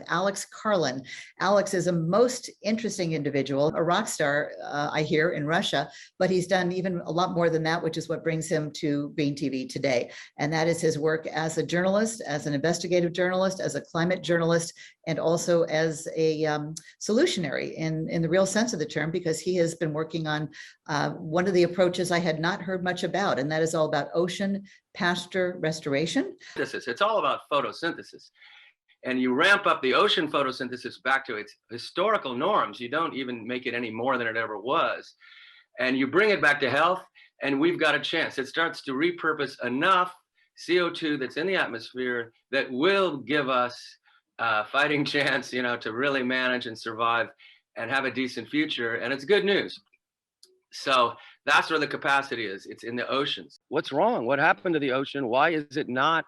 Alex Carlin. Alex is a most interesting individual, a rock star, I hear, in Russia, but he's done even a lot more than that, which is what brings him to GreenTV today. And that is his work as a journalist, as an investigative journalist, as a climate journalist, and also as a solutionary in the real sense of the term, because he has been working on one of the approaches I had not heard much about, and that is all about ocean pasture restoration. It's all about photosynthesis. And you ramp up the ocean photosynthesis back to its historical norms. You don't even make it any more than it ever was. And you bring it back to health, and we've got a chance. It starts to repurpose enough CO2 that's in the atmosphere that will give us a fighting chance, to really manage and survive and have a decent future. And it's good news. So that's where the capacity is. It's in the oceans. What's wrong? What happened to the ocean? Why is it not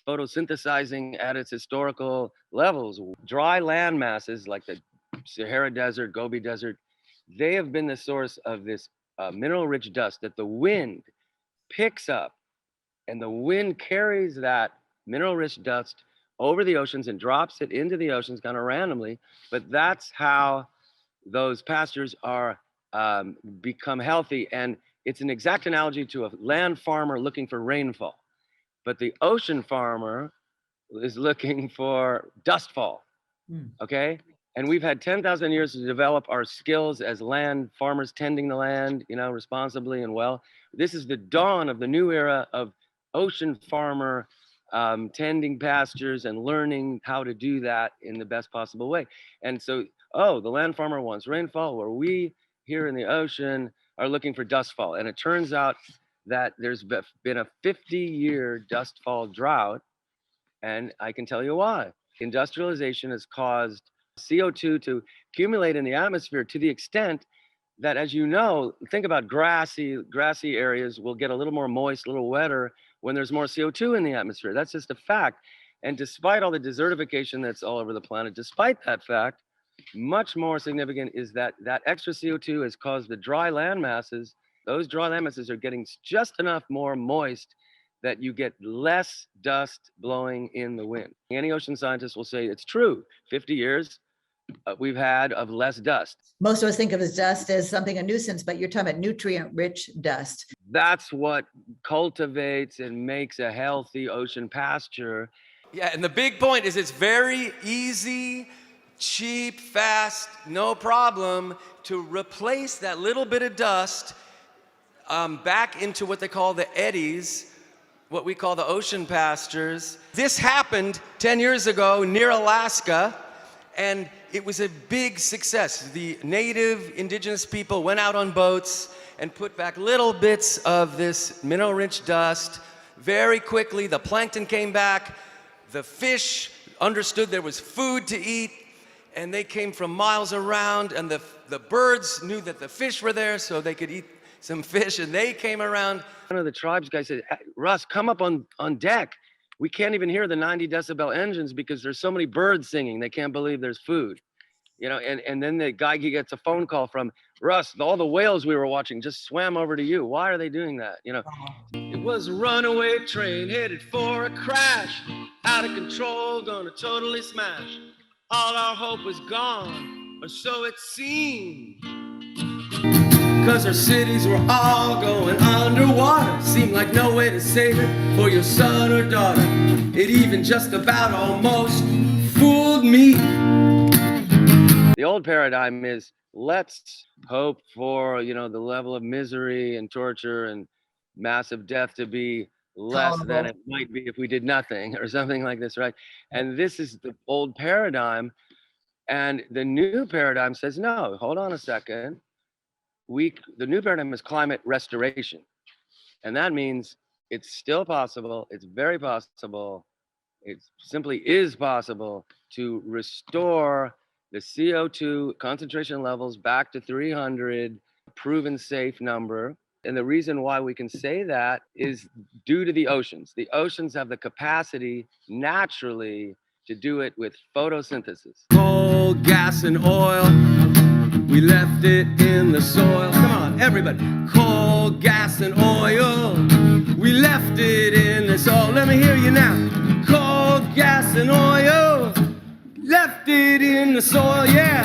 photosynthesizing at its historical levels? Dry land masses like the Sahara Desert, Gobi Desert, they have been the source of this mineral-rich dust that the wind picks up, and the wind carries that mineral-rich dust over the oceans and drops it into the oceans kind of randomly. But that's how those pastures are become healthy. And it's an exact analogy to a land farmer looking for rainfall. But the ocean farmer is looking for dustfall, okay? And we've had 10,000 years to develop our skills as land farmers tending the land, responsibly and well. This is the dawn of the new era of ocean farmer tending pastures and learning how to do that in the best possible way. And so, the land farmer wants rainfall, where we here in the ocean are looking for dustfall. And it turns out that there's been a 50-year dustfall drought, and I can tell you why. Industrialization has caused CO2 to accumulate in the atmosphere to the extent that, as you know, think about grassy areas will get a little more moist, a little wetter when there's more CO2 in the atmosphere. That's just a fact. And despite all the desertification that's all over the planet, despite that fact, much more significant is that extra CO2 has caused the dry land masses. Those dry land masses are getting just enough more moist that you get less dust blowing in the wind. Any ocean scientist will say it's true. 50 years we've had of less dust. Most of us think of as dust as something a nuisance, but you're talking about nutrient-rich dust. That's what cultivates and makes a healthy ocean pasture. Yeah, and the big point is it's very easy, cheap, fast, no problem to replace that little bit of dust back into what they call the eddies, what we call the ocean pastures. This happened 10 years ago near Alaska, and it was a big success. The native indigenous people went out on boats and put back little bits of this mineral-rich dust. Very quickly, the plankton came back. The fish understood there was food to eat, and they came from miles around, and the birds knew that the fish were there, so they could eat some fish, and they came around. One of the tribes guys said, Russ, come up on deck. We can't even hear the 90 decibel engines because there's so many birds singing. They can't believe there's food. And then the guy, he gets a phone call from Russ, all the whales we were watching just swam over to you. Why are they doing that? It was a runaway train headed for a crash, out of control, gonna totally smash. All our hope was gone, or so it seemed. 'Cause our cities were all going underwater. Seemed like no way to save it for your son or daughter. It even just about almost fooled me. The old paradigm is let's hope for, the level of misery and torture and massive death to be less than it might be if we did nothing or something like this, right? And this is the old paradigm. And the new paradigm says, no, hold on a second. The new paradigm is climate restoration. And that means it's still possible, it's very possible, it simply is possible to restore the CO2 concentration levels back to 300, proven safe number. And the reason why we can say that is due to the oceans. The oceans have the capacity naturally to do it with photosynthesis. Coal, gas, and oil. We left it in the soil. Come on, everybody. Coal, gas, and oil. We left it in the soil. Let me hear you now. Coal, gas, and oil. left it in the soil, yeah.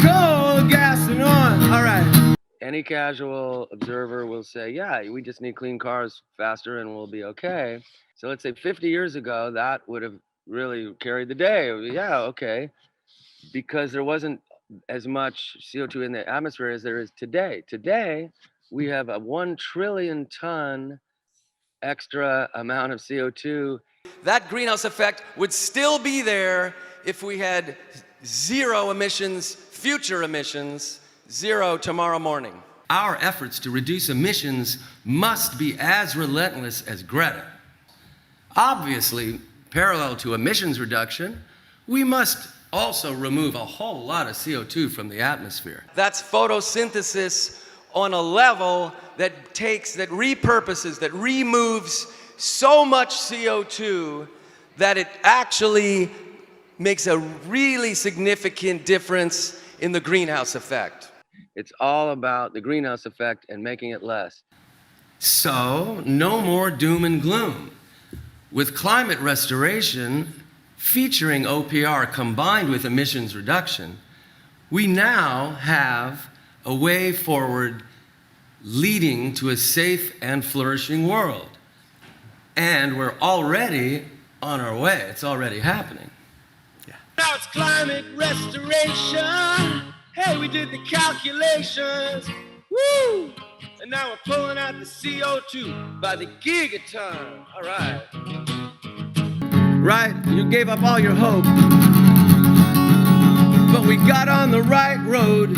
Coal, gas, and oil. All right. Any casual observer will say, yeah, we just need clean cars faster and we'll be okay. So let's say 50 years ago, that would have really carried the day. Yeah, okay. Because there wasn't as much CO2 in the atmosphere as there is today. Today, we have a 1 trillion ton extra amount of CO2. That greenhouse effect would still be there if we had zero emissions, future emissions, zero tomorrow morning. Our efforts to reduce emissions must be as relentless as Greta. Obviously, parallel to emissions reduction, we must also remove a whole lot of CO2 from the atmosphere. That's photosynthesis on a level that repurposes, that removes so much CO2 that it actually makes a really significant difference in the greenhouse effect. It's all about the greenhouse effect and making it less. So, no more doom and gloom. With climate restoration featuring OPR combined with emissions reduction, we now have a way forward leading to a safe and flourishing world. And we're already on our way. It's already happening. Yeah. Now it's climate restoration. Hey, we did the calculations. Woo! And now we're pulling out the CO2 by the gigaton. All right. Right, you gave up all your hope. But we got on the right road.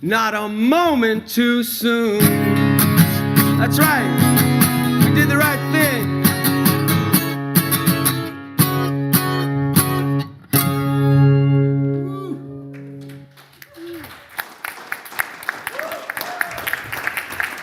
Not a moment too soon. That's right. We did the right